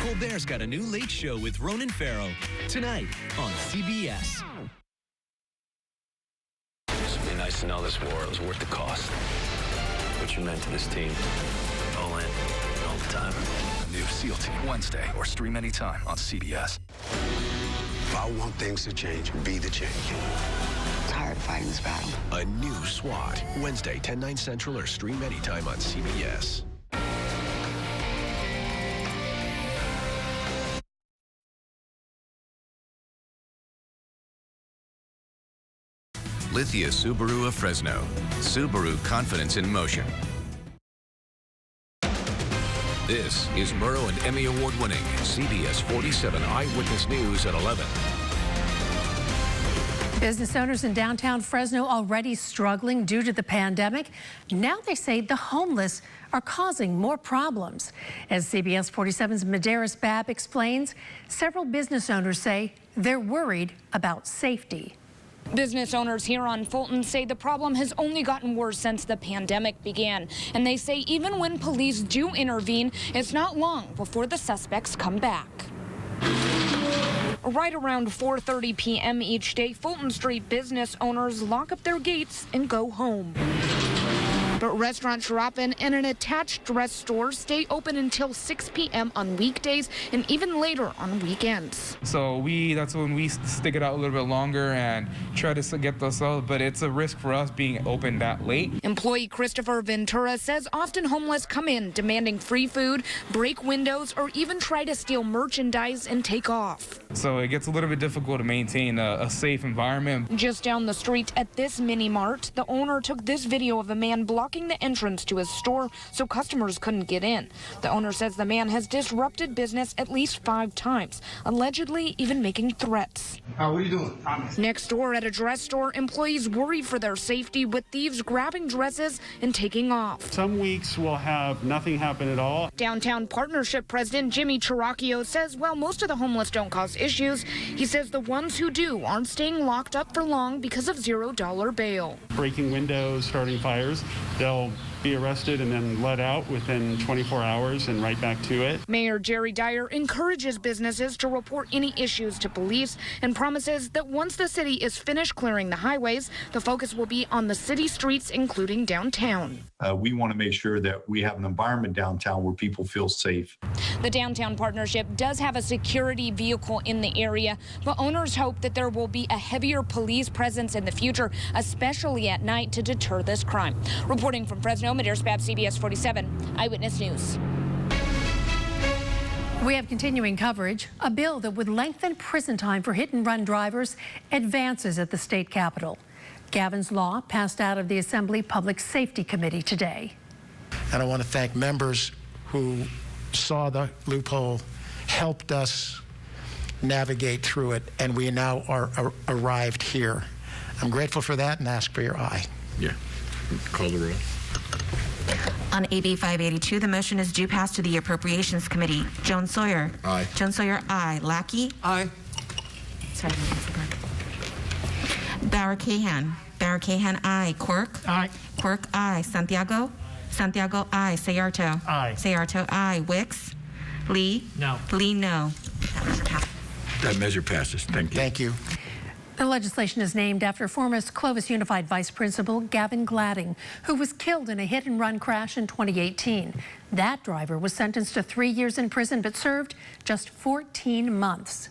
Colbert's got a new late show with Ronan Farrow tonight on CBS. It'd be nice to know this war was worth the cost. What you meant to this team. All in, all the time. New SEAL Team Wednesday, or stream anytime on CBS. If I want things to change, be the change. I'm tired of fighting this battle. A new SWAT, Wednesday, 10/9 Central, or stream anytime on CBS. Lithia Subaru of Fresno. Subaru confidence in motion. This is Murrow and Emmy Award-winning CBS 47 Eyewitness News at 11. Business owners in downtown Fresno already struggling due to the pandemic. Now they say the homeless are causing more problems. As CBS 47's Medeiros Babb explains, several business owners say they're worried about safety. Business owners here on Fulton say the problem has only gotten worse since the pandemic began. And they say even when police do intervene, it's not long before the suspects come back. Right around 4:30 p.m. each day, Fulton Street business owners lock up their gates and go home. But Restaurant Sharapan and an attached dress store stay open until 6 p.m. on weekdays and even later on weekends. So that's when we stick it out a little bit longer and try to get those sold, but it's a risk for us being open that late. Employee Christopher Ventura says often homeless come in demanding free food, break windows, or even try to steal merchandise and take off. So it gets a little bit difficult to maintain a safe environment. Just down the street at this mini mart, the owner took this video of a man blocking the entrance to his store so customers couldn't get in. The owner says the man has disrupted business at least 5 times, allegedly even making threats. What are you doing? Next door at a dress store, employees worry for their safety with thieves grabbing dresses and taking off. Some weeks we'll have nothing happen at all. Downtown Partnership President Jimmy Chiracchio says while most of the homeless don't cause issues, he says the ones who do aren't staying locked up for long because of $0 bail. Breaking windows, starting fires, they'll be arrested and then let out within 24 hours and right back to it. Mayor Jerry Dyer encourages businesses to report any issues to police and promises that once the city is finished clearing the highways, the focus will be on the city streets, including downtown. We want to make sure that we have an environment downtown where people feel safe. The Downtown Partnership does have a security vehicle in the area, but owners hope that there will be a heavier police presence in the future, especially at night, to deter this crime. Reporting from Fresno, Medeiros Babb, CBS 47 Eyewitness News. We have continuing coverage. A bill that would lengthen prison time for hit-and-run drivers advances at the state capitol. Gavin's Law passed out of the Assembly Public Safety Committee today. And I want to thank members who saw the loophole, helped us navigate through it, and we now are arrived here. I'm grateful for that and ask for your aye. Yeah. Call the roll. On AB 582, the motion is due pass to the Appropriations Committee. Jones Sawyer. Aye. Jones Sawyer, aye. Lackey. Aye. Sorry. Bauer Cahan. Bauer Cahan, aye. Quirk. Aye. Quirk, aye. Santiago. Santiago, aye. Sayarto. Aye. Sayarto, aye. Wicks. Lee. No. Lee, no. That measure passes. Thank you. Thank you. The legislation is named after former Clovis Unified Vice Principal Gavin Gladding, who was killed in a hit-and-run crash in 2018. That driver was sentenced to 3 years in prison but served just 14 months.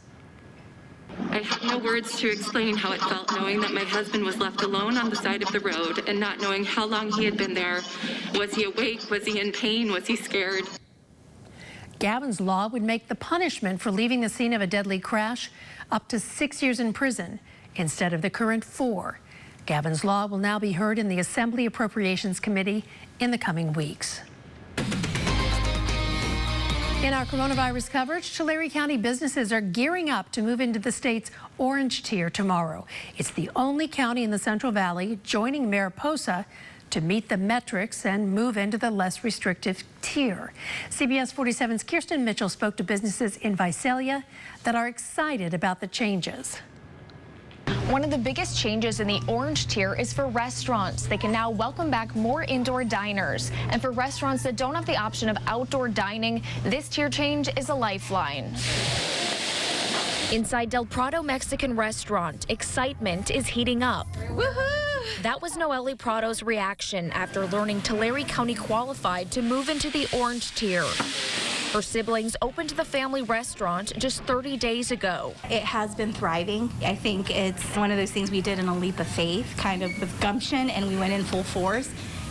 I have no words to explain how it felt knowing that my husband was left alone on the side of the road and not knowing how long he had been there. Was he awake? Was he in pain? Was he scared? Gavin's Law would make the punishment for leaving the scene of a deadly crash up to 6 years in prison instead of the current 4. Gavin's Law will now be heard in the Assembly Appropriations Committee in the coming weeks. In our coronavirus coverage, Tulare County businesses are gearing up to move into the state's orange tier tomorrow. It's the only county in the Central Valley joining Mariposa to meet the metrics and move into the less restrictive tier. CBS 47's Kirsten Mitchell spoke to businesses in Visalia that are excited about the changes. One of the biggest changes in the orange tier is for restaurants. They can now welcome back more indoor diners. And for restaurants that don't have the option of outdoor dining, this tier change is a lifeline. Inside Del Prado Mexican restaurant, excitement is heating up. Woohoo! That was Noelle Prado's reaction after learning Tulare County qualified to move into the orange tier. Her siblings opened the family restaurant just 30 days ago. It has been thriving. I think it's one of those things we did in a leap of faith, kind of with gumption, and we went in full force.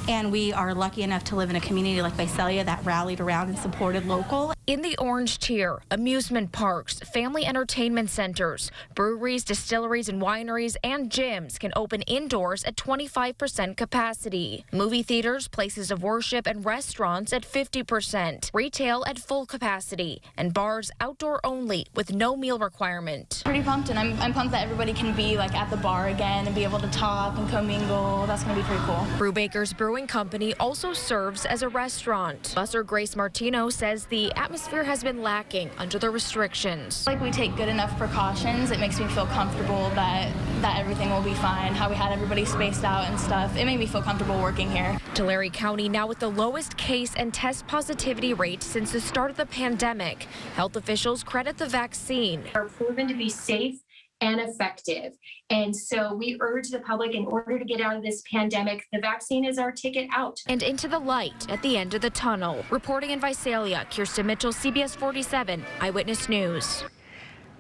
And we are lucky enough to live in a community like Visalia that rallied around and supported local. In the orange tier, amusement parks, family entertainment centers, breweries, distilleries, and wineries, and gyms can open indoors at 25% capacity. Movie theaters, places of worship, and restaurants at 50%. Retail at full capacity, and bars outdoor only with no meal requirement. Pretty pumped, and I'm pumped that everybody can be like at the bar again and be able to talk and commingle. That's going to be pretty cool. Brubaker's Brewing Company also serves as a restaurant. Busser Grace Martino says the atmosphere has been lacking under the restrictions. Like we take good enough precautions, it makes me feel comfortable that everything will be fine, how we had everybody spaced out and stuff. It made me feel comfortable working here. Tulare County now with the lowest case and test positivity rate since the start of the pandemic. Health officials credit the vaccine. Are proven to be safe and effective. And so we urge the public, in order to get out of this pandemic, the vaccine is our ticket out. And into the light at the end of the tunnel. Reporting in Visalia, Kirsten Mitchell, CBS 47 Eyewitness News.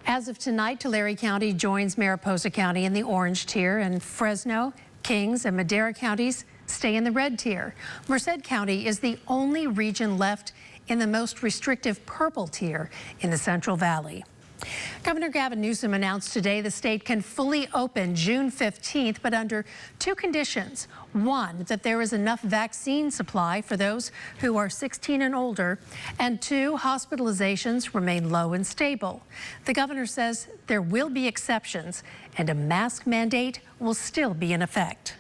As of tonight, Tulare County joins Mariposa County in the orange tier, and Fresno, Kings, and Madera counties stay in the red tier. Merced County is the only region left in the most restrictive purple tier in the Central Valley. Governor Gavin Newsom announced today the state can fully open June 15th, but under two conditions. One, that there is enough vaccine supply for those who are 16 and older, and two, hospitalizations remain low and stable. The governor says there will be exceptions, and a mask mandate will still be in effect.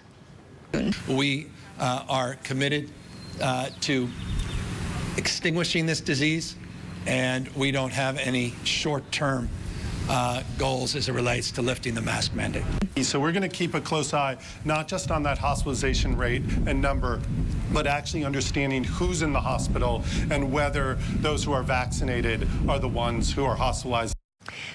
We are committed to extinguishing this disease, and we don't have any short-term goals as it relates to lifting the mask mandate. So we're going to keep a close eye, not just on that hospitalization rate and number, but actually understanding who's in the hospital and whether those who are vaccinated are the ones who are hospitalized.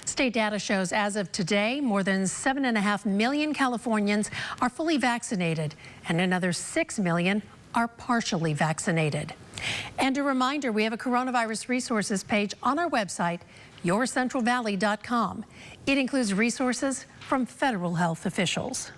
State data shows as of today, more than 7.5 million Californians are fully vaccinated, and another 6 million are partially vaccinated. And a reminder, we have a coronavirus resources page on our website, yourcentralvalley.com. It includes resources from federal health officials.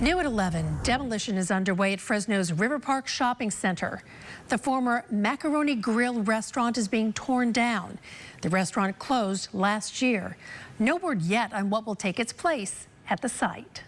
New at 11, demolition is underway at Fresno's River Park Shopping Center. The former Macaroni Grill restaurant is being torn down. The restaurant closed last year. No word yet on what will take its place at the site.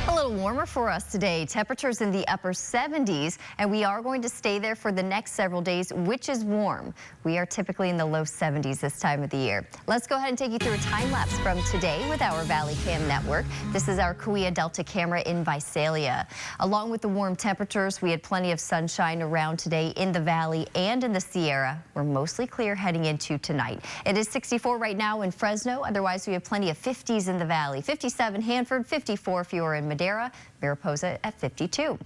A little warmer for us today. Temperatures in the upper 70s, and we are going to stay there for the next several days, which is warm. We are typically in the low 70s this time of the year. Let's go ahead and take you through a time lapse from today with our Valley Cam network. This is our Kauai Delta camera in Visalia. Along with the warm temperatures, we had plenty of sunshine around today in the valley and in the Sierra. We're mostly clear heading into tonight. It is 64 right now in Fresno. Otherwise, we have plenty of 50s in the valley. 57 Hanford, 54 if you are in Madera. Mariposa at 52.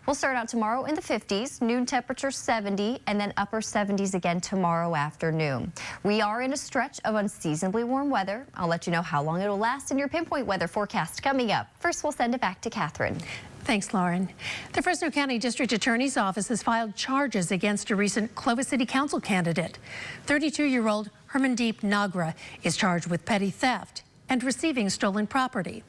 We'll start out tomorrow in the 50s, noon temperature 70, and then upper 70s again tomorrow afternoon. We are in a stretch of unseasonably warm weather. I'll let you know how long it'll last in your pinpoint weather forecast coming up. First, we'll send it back to Catherine. Thanks, Lauren. The Fresno County District Attorney's Office has filed charges against a recent Clovis City Council candidate. 32-year-old Hermandeep Nagra is charged with petty theft and receiving stolen property.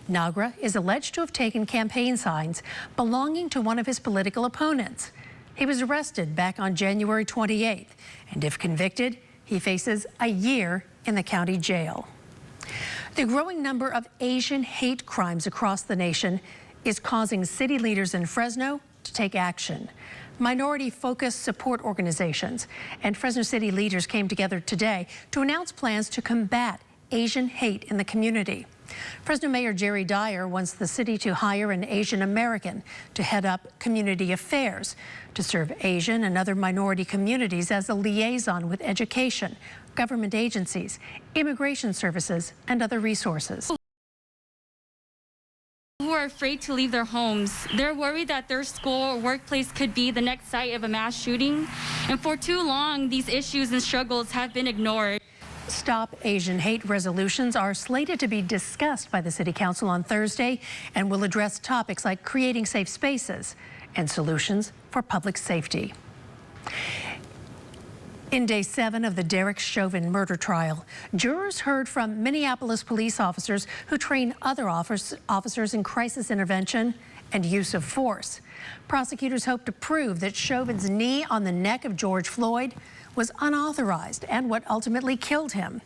Nagra is alleged to have taken campaign signs belonging to one of his political opponents. He was arrested back on January 28th, and if convicted, he faces a year in the county jail. The growing number of Asian hate crimes across the nation is causing city leaders in Fresno to take action. Minority-focused support organizations and Fresno City leaders came together today to announce plans to combat Asian hate in the community. Fresno Mayor Jerry Dyer wants the city to hire an Asian American to head up community affairs, to serve Asian and other minority communities as a liaison with education, government agencies, immigration services, and other resources. Who are afraid to leave their homes. They're worried that their school or workplace could be the next site of a mass shooting. And for too long, these issues and struggles have been ignored. Stop Asian Hate resolutions are slated to be discussed by the City Council on Thursday and will address topics like creating safe spaces and solutions for public safety. In day 7 of the Derek Chauvin murder trial, jurors heard from Minneapolis police officers who train other officers in crisis intervention and use of force. Prosecutors hope to prove that Chauvin's knee on the neck of George Floyd was unauthorized and what ultimately killed him.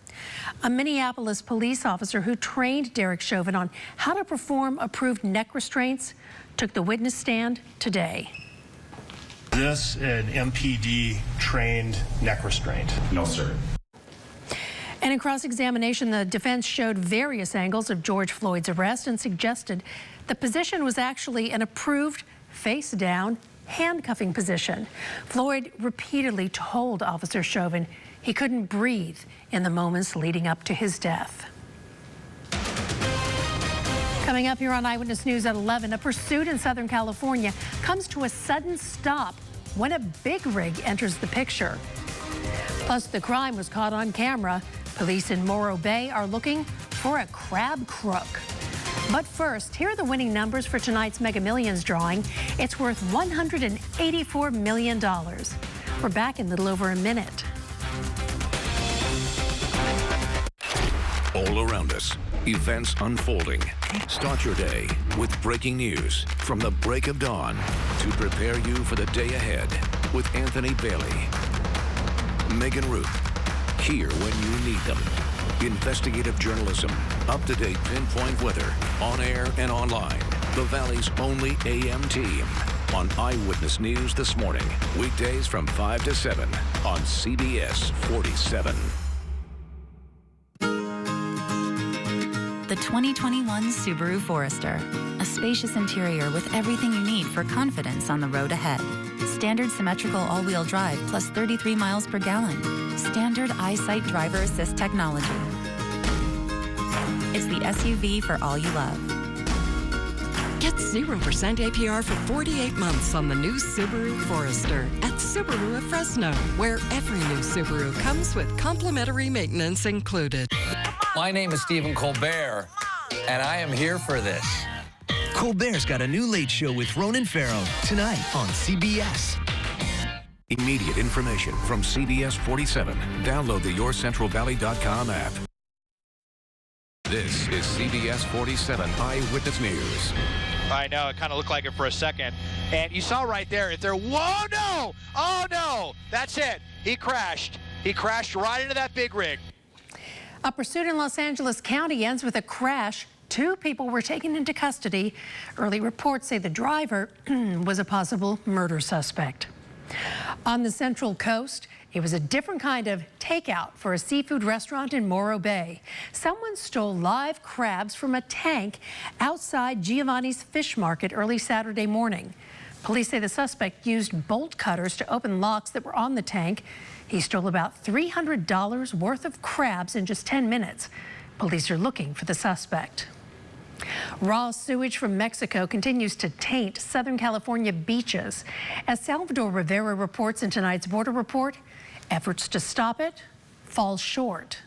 A Minneapolis police officer who trained Derek Chauvin on how to perform approved neck restraints took the witness stand today. Is this an MPD trained neck restraint? No, sir. And in cross-examination, the defense showed various angles of George Floyd's arrest and suggested the position was actually an approved face-down handcuffing position. Floyd repeatedly told Officer Chauvin he couldn't breathe in the moments leading up to his death. Coming up here on Eyewitness News at 11, a pursuit in Southern California comes to a sudden stop when a big rig enters the picture. Plus, the crime was caught on camera. Police in Morro Bay are looking for a crab crook. But first, here are the winning numbers for tonight's Mega Millions drawing. It's worth $184 million. We're back in a little over a minute. All around us, events unfolding. Start your day with breaking news from the break of dawn to prepare you for the day ahead with Anthony Bailey, Megan Ruth, here when you need them. Investigative journalism, up-to-date pinpoint weather, on air and online. The Valley's only AM team on Eyewitness News this morning. Weekdays from 5 to 7 on CBS 47. The 2021 Subaru Forester. A spacious interior with everything you need for confidence on the road ahead. Standard symmetrical all-wheel drive plus 33 miles per gallon. Standard EyeSight driver assist technology. It's the SUV for all you love. Get 0% APR for 48 months on the new Subaru Forester at Subaru of Fresno, where every new Subaru comes with complimentary maintenance included. My name is Stephen Colbert, and I am here for this. Colbert's got a new late show with Ronan Farrow tonight on CBS. Immediate information from CBS 47. Download the YourCentralValley.com app. This is CBS 47 Eyewitness News. I know, it kind of looked like it for a second. And you saw right there, whoa, no! Oh, no! That's it. He crashed. He crashed right into that big rig. A pursuit in Los Angeles County ends with a crash. 2 people were taken into custody. Early reports say the driver was a possible murder suspect. On the Central Coast, it was a different kind of takeout for a seafood restaurant in Morro Bay. Someone stole live crabs from a tank outside Giovanni's Fish Market early Saturday morning. Police say the suspect used bolt cutters to open locks that were on the tank. He stole about $300 worth of crabs in just 10 minutes. Police are looking for the suspect. Raw sewage from Mexico continues to taint Southern California beaches. As Salvador Rivera reports in tonight's Border Report, efforts to stop it fall short.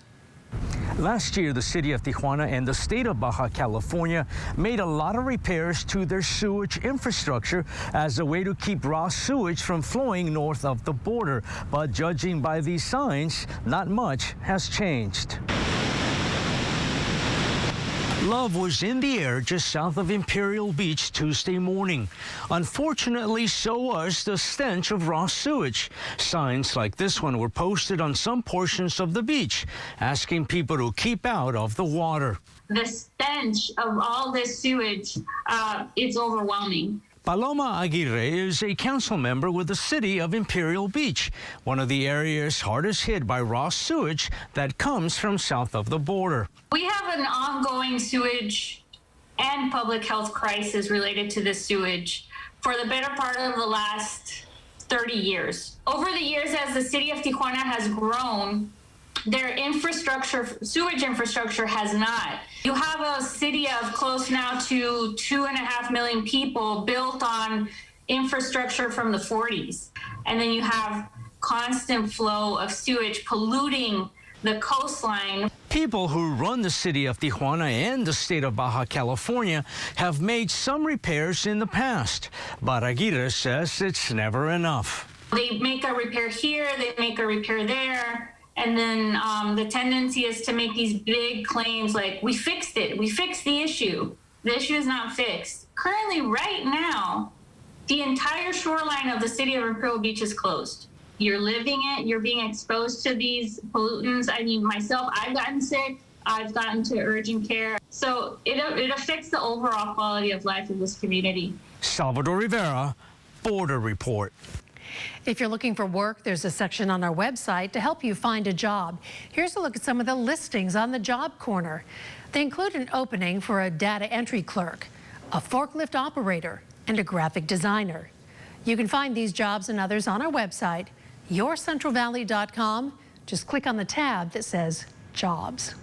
Last year, the city of Tijuana and the state of Baja California made a lot of repairs to their sewage infrastructure as a way to keep raw sewage from flowing north of the border. But judging by these signs, not much has changed. Love was in the air just south of Imperial Beach Tuesday morning. Unfortunately, so was the stench of raw sewage. Signs like this one were posted on some portions of the beach, asking people to keep out of the water. The stench of all this sewage is overwhelming. Paloma Aguirre is a council member with the city of Imperial Beach, one of the areas hardest hit by raw sewage that comes from south of the border. We have an ongoing sewage and public health crisis related to this sewage for the better part of the last 30 years. Over the years, as the city of Tijuana has grown, their infrastructure, sewage infrastructure has not. You have a city of close now to 2.5 million people built on infrastructure from the 40s. And then you have constant flow of sewage polluting the coastline. People who run the city of Tijuana and the state of Baja California have made some repairs in the past, but Aguirre says it's never enough. They make a repair here, they make a repair there, and then the tendency is to make these big claims like, we fixed it, we fixed the issue. The issue is not fixed. Currently, right now, the entire shoreline of the city of Imperial Beach is closed. You're living it, you're being exposed to these pollutants. I mean, myself, I've gotten sick, I've gotten to urgent care. So it affects the overall quality of life of this community. Salvador Rivera, Border Report. If you're looking for work, there's a section on our website to help you find a job. Here's a look at some of the listings on the job corner. They include an opening for a data entry clerk, a forklift operator, and a graphic designer. You can find these jobs and others on our website, yourcentralvalley.com. Just click on the tab that says Jobs.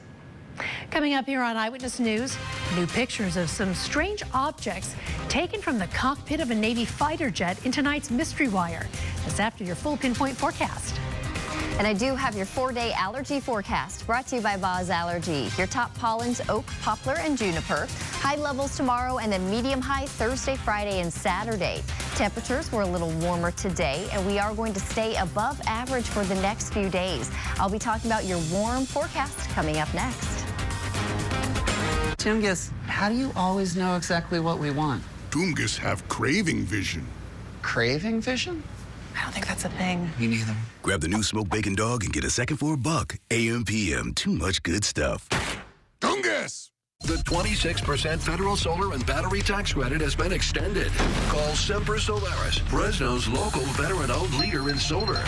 Coming up here on Eyewitness News, new pictures of some strange objects taken from the cockpit of a Navy fighter jet in tonight's Mystery Wire. That's after your full pinpoint forecast. And I do have your 4-day allergy forecast brought to you by Boz Allergy. Your top pollens, oak, poplar, and juniper. High levels tomorrow and then medium high Thursday, Friday, and Saturday. Temperatures were a little warmer today, and we are going to stay above average for the next few days. I'll be talking about your warm forecast coming up next. Tungus, how do you always know exactly what we want? Tungus have craving vision. Craving vision? I don't think that's a thing. Me neither. Grab the new smoked bacon dog and get a second for $1. AM/PM, too much good stuff. Tungus! The 26% federal solar and battery tax credit has been extended. Call Semper Solaris, Fresno's local veteran-owned leader in solar.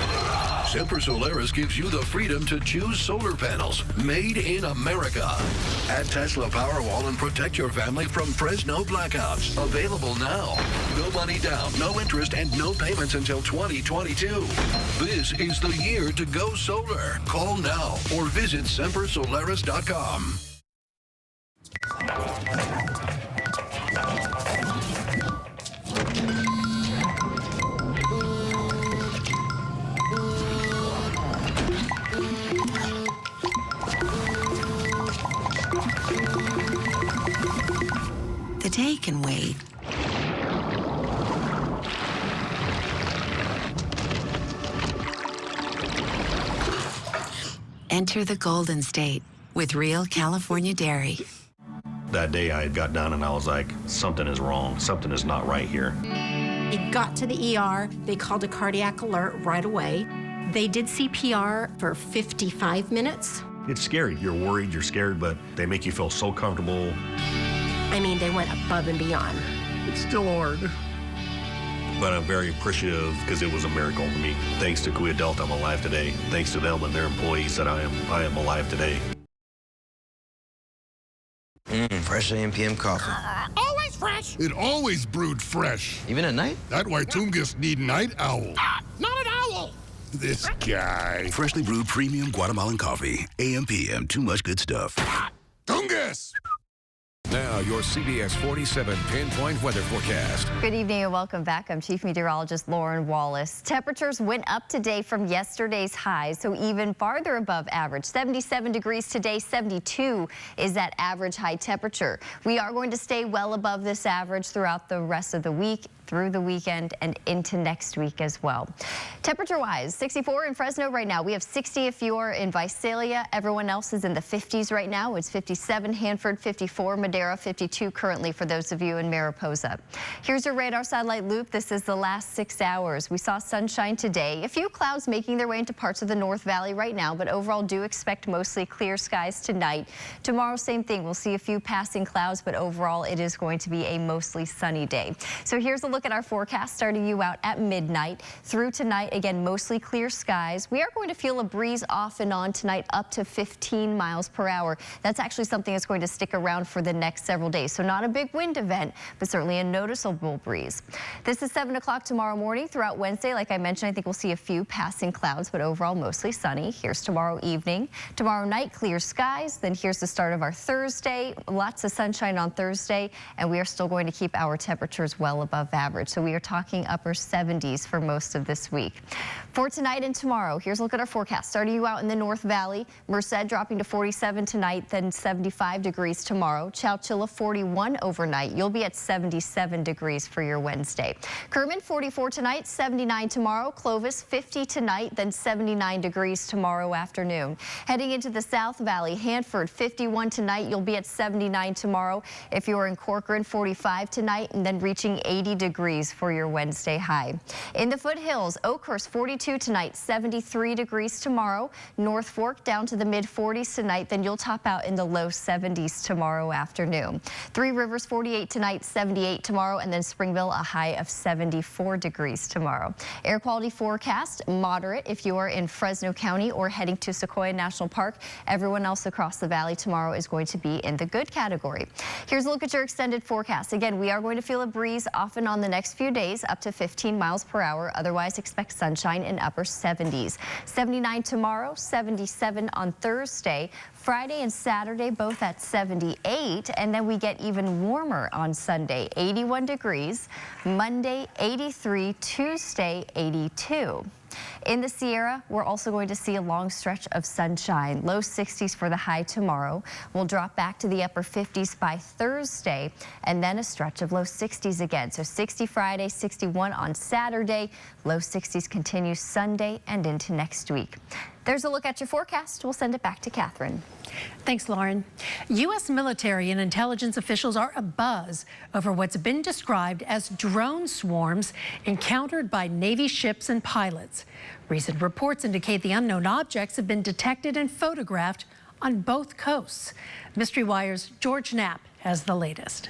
Semper Solaris gives you the freedom to choose solar panels made in America. Add Tesla Powerwall and protect your family from Fresno blackouts. Available now. No money down, no interest, and no payments until 2022. This is the year to go solar. Call now or visit sempersolaris.com. The day can wait. Enter the Golden State with real California dairy. That day I got down and I was like, something is wrong. Something is not right here. He got to the ER. They called a cardiac alert right away. They did CPR for 55 minutes. It's scary. You're worried, you're scared, but they make you feel so comfortable. I mean, they went above and beyond. It's still hard. But I'm very appreciative because it was a miracle for me. Thanks to Kuya Delta, I'm alive today. Thanks to them and their employees that I am alive today. Fresh AM/PM coffee. Always fresh. It always brewed fresh. Even at night? That's why Tungus need night owl. Not an owl. This guy. Freshly brewed premium Guatemalan coffee. AM/PM, too much good stuff. Tungus! Now, your CBS 47 pinpoint weather forecast. Good evening and welcome back. I'm Chief Meteorologist Lauren Wallace. Temperatures went up today from yesterday's highs, so even farther above average. 77 degrees today, 72 is that average high temperature. We are going to stay well above this average throughout the rest of the week, through the weekend, and into next week as well. Temperature-wise, 64 in Fresno right now. We have 60 if you're in Visalia. Everyone else is in the 50s right now. It's 57 Hanford, 54 Madera, 52 currently for those of you in Mariposa. Here's your radar satellite loop. This is the last 6 hours. We saw sunshine today. A few clouds making their way into parts of the North Valley right now, but overall do expect mostly clear skies tonight. Tomorrow, same thing. We'll see a few passing clouds, but overall it is going to be a mostly sunny day. So here's a look look at our forecast, starting you out at midnight. Through tonight, again, mostly clear skies. We are going to feel a breeze off and on tonight up to 15 miles per hour. That's actually something that's going to stick around for the next several days. So not a big wind event, but certainly a noticeable breeze. This is 7 o'clock tomorrow morning. Throughout Wednesday, like I mentioned, I think we'll see a few passing clouds, but overall mostly sunny. Here's tomorrow evening. Tomorrow night, clear skies. Then here's the start of our Thursday. Lots of sunshine on Thursday, and we are still going to keep our temperatures well above average. So we are talking upper 70s for most of this week. For tonight and tomorrow, here's a look at our forecast. Starting you out in the North Valley, Merced dropping to 47 tonight, then 75 degrees tomorrow. Chowchilla 41 overnight. You'll be at 77 degrees for your Wednesday. Kerman 44 tonight, 79 tomorrow. Clovis 50 tonight, then 79 degrees tomorrow afternoon. Heading into the South Valley, Hanford 51 tonight. You'll be at 79 tomorrow. If you're in Corcoran, 45 tonight, and then reaching 80 degrees for your Wednesday high. In the foothills, Oakhurst 42 tonight, 73 degrees tomorrow. North Fork down to the mid 40s tonight, then you'll top out in the low 70s tomorrow afternoon. Three Rivers 48 tonight, 78 tomorrow, and then Springville a high of 74 degrees tomorrow. Air quality forecast, moderate if you are in Fresno County or heading to Sequoia National Park. Everyone else across the valley tomorrow is going to be in the good category. Here's a look at your extended forecast. Again, we are going to feel a breeze off and on the next few days, up to 15 miles per hour. Otherwise, expect sunshine in upper 70s. 79 tomorrow, 77 on Thursday. Friday and Saturday both at 78, and then we get even warmer on Sunday, 81 degrees. Monday, 83. Tuesday, 82. In the Sierra, we're also going to see a long stretch of sunshine. Low 60s for the high tomorrow. We'll drop back to the upper 50s by Thursday, and then a stretch of low 60s again. So 60 Friday, 61 on Saturday. Low 60s continue Sunday and into next week. There's a look at your forecast. We'll send it back to Catherine. Thanks, Lauren. U.S. military and intelligence officials are abuzz over what's been described as drone swarms encountered by Navy ships and pilots. Recent reports indicate the unknown objects have been detected and photographed on both coasts. Mystery Wire's George Knapp has the latest.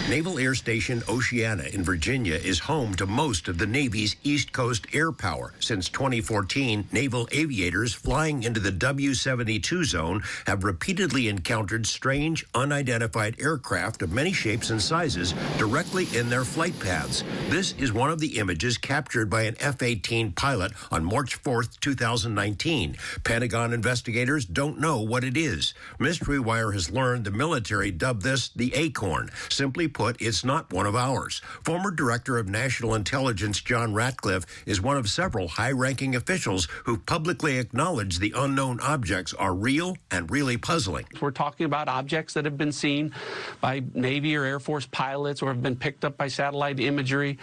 Naval Air Station Oceana in Virginia is home to most of the Navy's East Coast air power. Since 2014, naval aviators flying into the W-72 zone have repeatedly encountered strange, unidentified aircraft of many shapes and sizes directly in their flight paths. This is one of the images captured by an F-18 pilot on March 4th, 2019. Pentagon investigators don't know what it is. Mystery Wire has learned the military dubbed this the Acorn. Simply put, it's not one of ours. Former Director of National Intelligence John Ratcliffe is one of several high-ranking officials who publicly acknowledged the unknown objects are real and really puzzling. We're talking about objects that have been seen by Navy or Air Force pilots or have been picked up by satellite imagery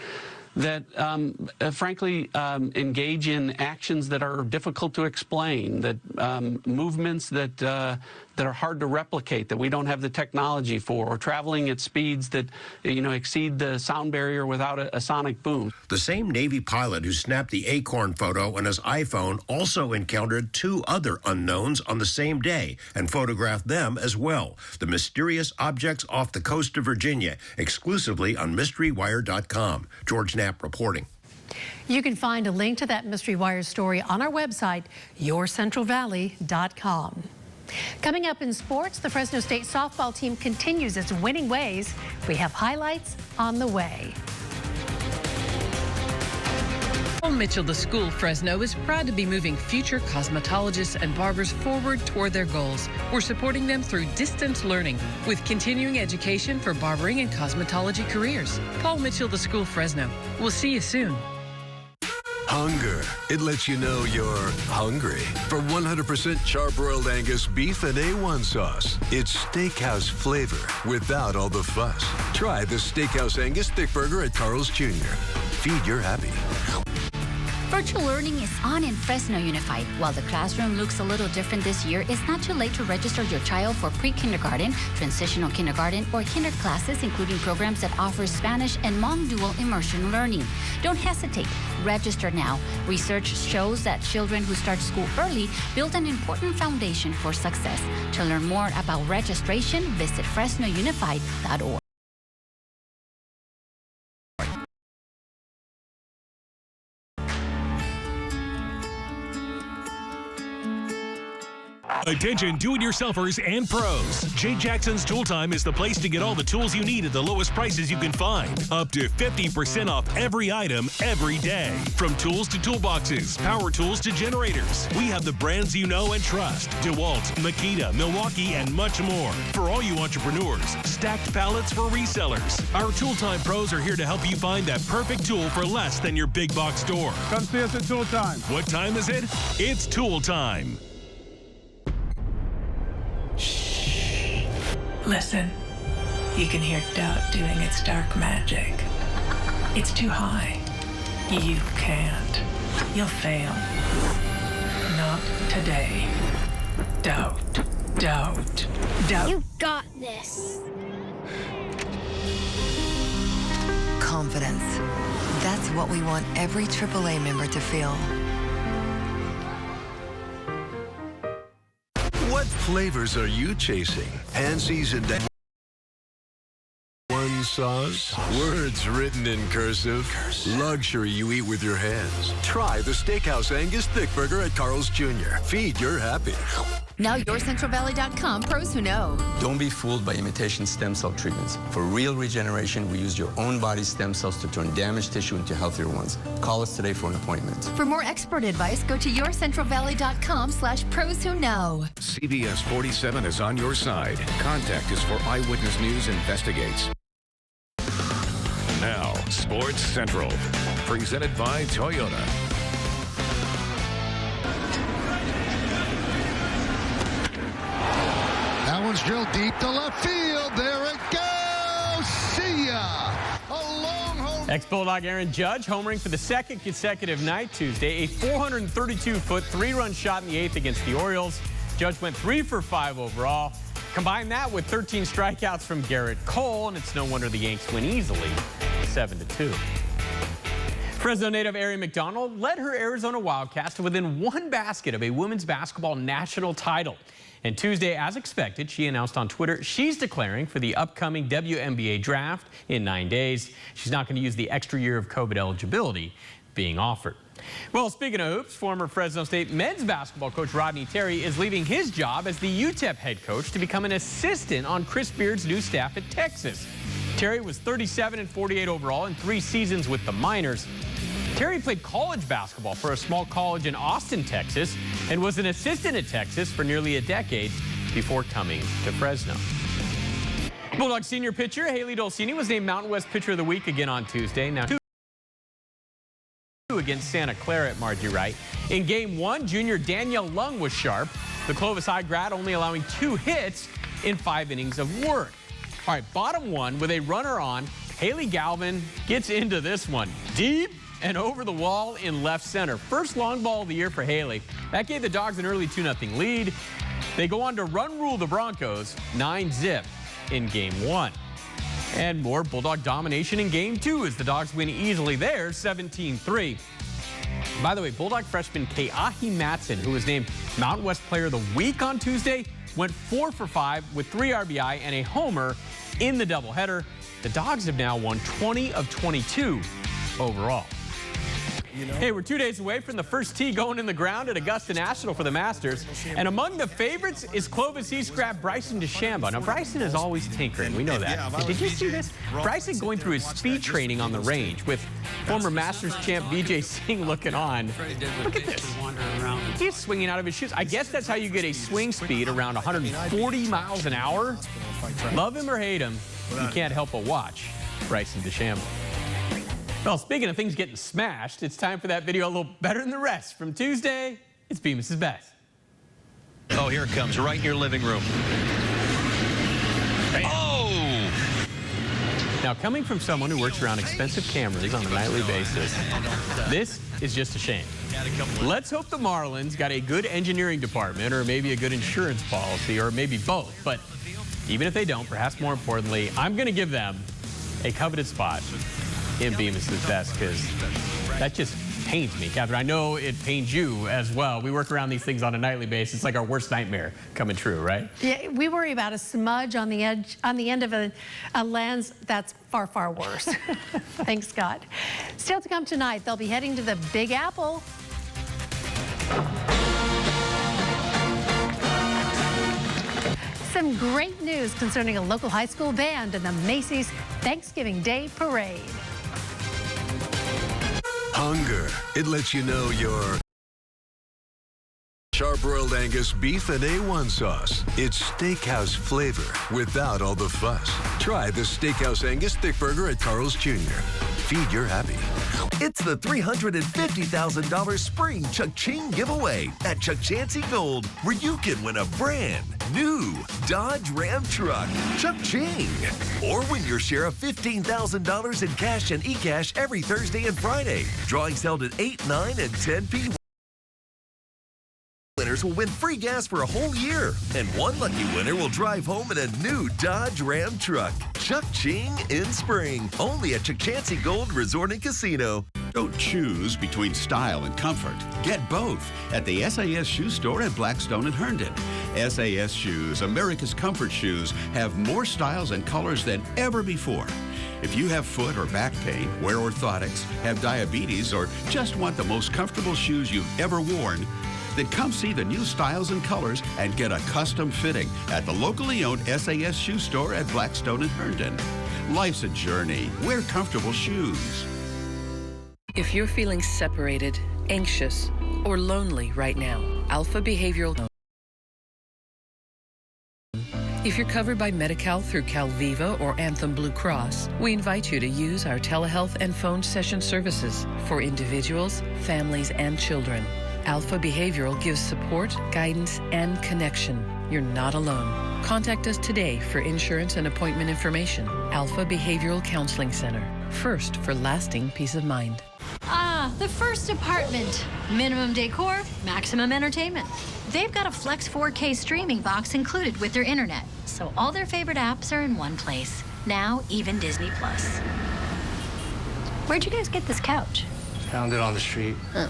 that frankly engage in actions that are difficult to explain, that movements that are hard to replicate, that we don't have the technology for, or traveling at speeds that exceed the sound barrier without a sonic boom. The same Navy pilot who snapped the Acorn photo on his iPhone also encountered two other unknowns on the same day and photographed them as well. The mysterious objects off the coast of Virginia, exclusively on MysteryWire.com. George Knapp reporting. You can find a link to that Mystery Wire story on our website, yourcentralvalley.com. Coming up in sports, the Fresno State softball team continues its winning ways. We have highlights on the way. Paul Mitchell, the school Fresno, is proud to be moving future cosmetologists and barbers forward toward their goals. We're supporting them through distance learning with continuing education for barbering and cosmetology careers. Paul Mitchell, the school Fresno. We'll see you soon. Hunger. It lets you know you're hungry. For 100% charbroiled Angus beef and A1 sauce. It's steakhouse flavor without all the fuss. Try the Steakhouse Angus Thick Burger at Carl's Jr. Feed your happy. Virtual learning is on in Fresno Unified. While the classroom looks a little different this year, it's not too late to register your child for pre-kindergarten, transitional kindergarten, or kinder classes, including programs that offer Spanish and Hmong dual immersion learning. Don't hesitate. Register now. Research shows that children who start school early build an important foundation for success. To learn more about registration, visit FresnoUnified.org. Attention do-it-yourselfers and pros. J. Jackson's Tool Time is the place to get all the tools you need at the lowest prices you can find. Up to 50% off every item every day. From tools to toolboxes, power tools to generators. We have the brands you know and trust. DeWalt, Makita, Milwaukee, and much more. For all you entrepreneurs, stacked pallets for resellers. Our Tool Time pros are here to help you find that perfect tool for less than your big box store. Come see us at Tool Time. What time is it? It's Tool Time. Listen, you can hear doubt doing its dark magic. It's too high. You can't. You'll fail. Not today. Doubt. Doubt. Doubt. You got this. Confidence. That's what we want every AAA member to feel. What flavors are you chasing? Pan-seasoned one sauce? Words written in cursive? Luxury you eat with your hands. Try the Steakhouse Angus Thick Burger at Carl's Jr. Feed your happy. Now YourCentralValley.com, pros who know. Don't be fooled by imitation stem cell treatments. For real regeneration, we use your own body's stem cells to turn damaged tissue into healthier ones. Call us today for an appointment. For more expert advice, go to YourCentralValley.com/pros who know. CBS 47 is on your side. Contact us for Eyewitness News Investigates. Now, Sports Central, presented by Toyota. That one's drilled deep to left field. There it goes. See ya. A long home. Ex-Bulldog Aaron Judge homering for the second consecutive night Tuesday. A 432-foot three-run shot in the eighth against the Orioles. Judge went 3 for 5 overall. Combine that with 13 strikeouts from Garrett Cole, and it's no wonder the Yanks win easily, 7-2. Fresno native Ari McDonald led her Arizona Wildcats to within one basket of a women's basketball national title. And Tuesday, as expected, she announced on Twitter she's declaring for the upcoming WNBA draft in 9 days. She's not going to use the extra year of COVID eligibility being offered. Well, speaking of hoops, former Fresno State men's basketball coach Rodney Terry is leaving his job as the UTEP head coach to become an assistant on Chris Beard's new staff at Texas. Terry was 37 and 48 overall in 3 seasons with the Miners. Terry played college basketball for a small college in Austin, Texas, and was an assistant at Texas for nearly a decade before coming to Fresno. Bulldog senior pitcher Haley Dolcini was named Mountain West Pitcher of the Week again on Tuesday. Now, 2 against Santa Clara at Margie Wright. In Game 1, junior Danielle Lung was sharp. The Clovis High grad only allowing 2 hits in 5 innings of work. All right, bottom 1 with a runner on. Haley Galvin gets into this one deep and over the wall in left center. First long ball of the year for Haley. That gave the Dogs an early 2-0 lead. They go on to run rule the Broncos 9-0 in Game 1. And more Bulldog domination in Game 2 as the Dogs win easily there, 17-3. By the way, Bulldog freshman Ke'ahi Matson, who was named Mountain West Player of the Week on Tuesday, went 4 for 5 with 3 RBI and a homer in the doubleheader. The Dogs have now won 20 of 22 overall. Hey, we're 2 days away from the first tee going in the ground at Augusta National for the Masters. And among the favorites is Clovis East grad Bryson DeChambeau. Now, Bryson is always tinkering. We know that. And did you see this? Bryson going through his speed training on the range with former Masters champ Vijay Singh looking on. Look at this. He's swinging out of his shoes. I guess that's how you get a swing speed around 140 miles an hour. Love him or hate him, you can't help but watch Bryson DeChambeau. Well, speaking of things getting smashed, it's time for that video a little better than the rest. From Tuesday, it's Bemis' Best. Oh, here it comes, right in your living room. Oh! Now, coming from someone who works around expensive cameras on a nightly basis, this is just a shame. Let's hope the Marlins got a good engineering department or maybe a good insurance policy or maybe both. But even if they don't, perhaps more importantly, I'm going to give them a coveted spot in Bemis' Best, because that just pains me. Catherine, I know it pains you as well. We work around these things on a nightly basis. It's like our worst nightmare coming true, right? Yeah, we worry about a smudge on the edge, on the end of a lens. That's far, far worse. Thanks, God. Still to come tonight, they'll be heading to the Big Apple. Some great news concerning a local high school band and the Macy's Thanksgiving Day Parade. Hunger. It lets you know you're charbroiled Angus beef and A1 sauce. It's steakhouse flavor without all the fuss. Try the Steakhouse Angus Thick Burger at Carl's Jr. Feed your happy. It's the $350,000 Spring Chuck-Ching giveaway at Chuck Chansey Gold, where you can win a brand new Dodge Ram truck. Chuck-Ching. Or win your share of $15,000 in cash and e-cash every Thursday and Friday. Drawings held at 8, 9, and 10 p.m. Winners will win free gas for a whole year, and one lucky winner will drive home in a new Dodge Ram truck. Chuck-Ching in spring, only at Chuck Chansey Gold Resort and Casino. Don't choose between style and comfort. Get both at the SAS Shoe Store at Blackstone and Herndon. SAS Shoes, America's comfort shoes, have more styles and colors than ever before. If you have foot or back pain, wear orthotics, have diabetes, or just want the most comfortable shoes you've ever worn, then come see the new styles and colors and get a custom fitting at the locally owned SAS Shoe Store at Blackstone and Herndon. Life's a journey. Wear comfortable shoes. If you're feeling separated, anxious, or lonely right now, Alpha Behavioral. If you're covered by Medi-Cal through CalViva or Anthem Blue Cross, we invite you to use our telehealth and phone session services for individuals, families, and children. Alpha Behavioral gives support, guidance, and connection. You're not alone. Contact us today for insurance and appointment information. Alpha Behavioral Counseling Center. First for lasting peace of mind. Ah, the First Apartment. Minimum decor, maximum entertainment. They've got a Flex 4K streaming box included with their internet, so all their favorite apps are in one place. Now, even Disney Plus. Where'd you guys get this couch? Found it on the street. Huh.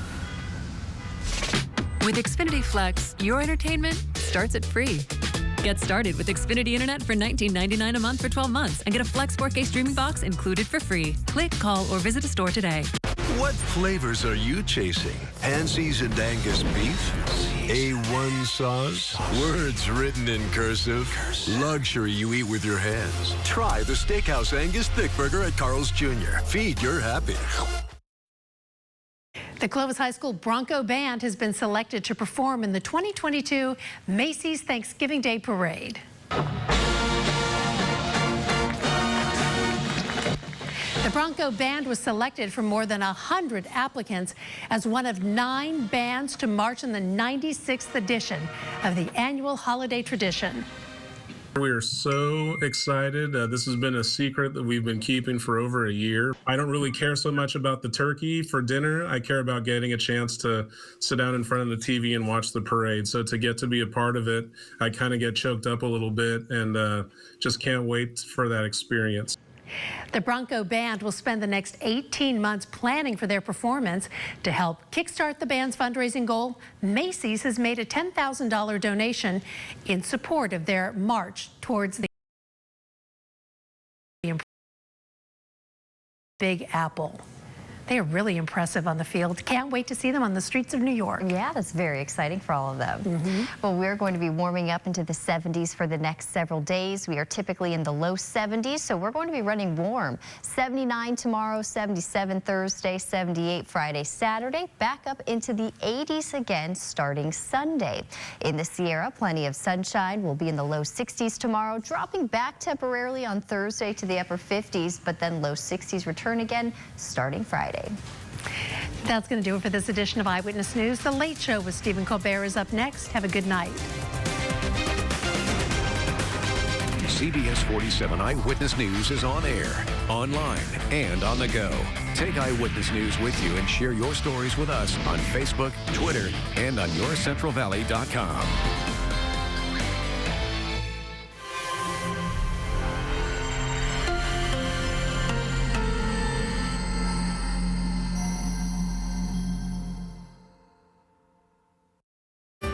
With Xfinity Flex, your entertainment starts at free. Get started with Xfinity Internet for $19.99 a month for 12 months and get a Flex 4K streaming box included for free. Click, call, or visit a store today. What flavors are you chasing? Hand-seasoned Angus beef? A1 sauce? Words written in cursive? Luxury you eat with your hands. Try the Steakhouse Angus Thick Burger at Carl's Jr. Feed your happy. The Clovis High School Bronco Band has been selected to perform in the 2022 Macy's Thanksgiving Day Parade. The Bronco Band was selected from more than 100 applicants as one of 9 bands to march in the 96th edition of the annual holiday tradition. We are so excited. This has been a secret that we've been keeping for over a year. I don't really care so much about the turkey for dinner. I care about getting a chance to sit down in front of the TV and watch the parade. So to get to be a part of it, I kind of get choked up a little bit and just can't wait for that experience. The Bronco Band will spend the next 18 months planning for their performance. To help kickstart the band's fundraising goal, Macy's has made a $10,000 donation in support of their march towards the Big Apple. They are really impressive on the field. Can't wait to see them on the streets of New York. Yeah, that's very exciting for all of them. Well, we're going to be warming up into the 70s for the next several days. We are typically in the low 70s, so we're going to be running warm. 79 tomorrow, 77 Thursday, 78 Friday, Saturday, back up into the 80s again starting Sunday. In the Sierra, plenty of sunshine. We'll be in the low 60s tomorrow, dropping back temporarily on Thursday to the upper 50s, but then low 60s return again starting Friday. That's going to do it for this edition of Eyewitness News. The Late Show with Stephen Colbert is up next. Have a good night. CBS 47 Eyewitness News is on air, online, and on the go. Take Eyewitness News with you and share your stories with us on Facebook, Twitter, and on yourcentralvalley.com.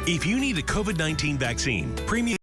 If you need a COVID-19 vaccine, premium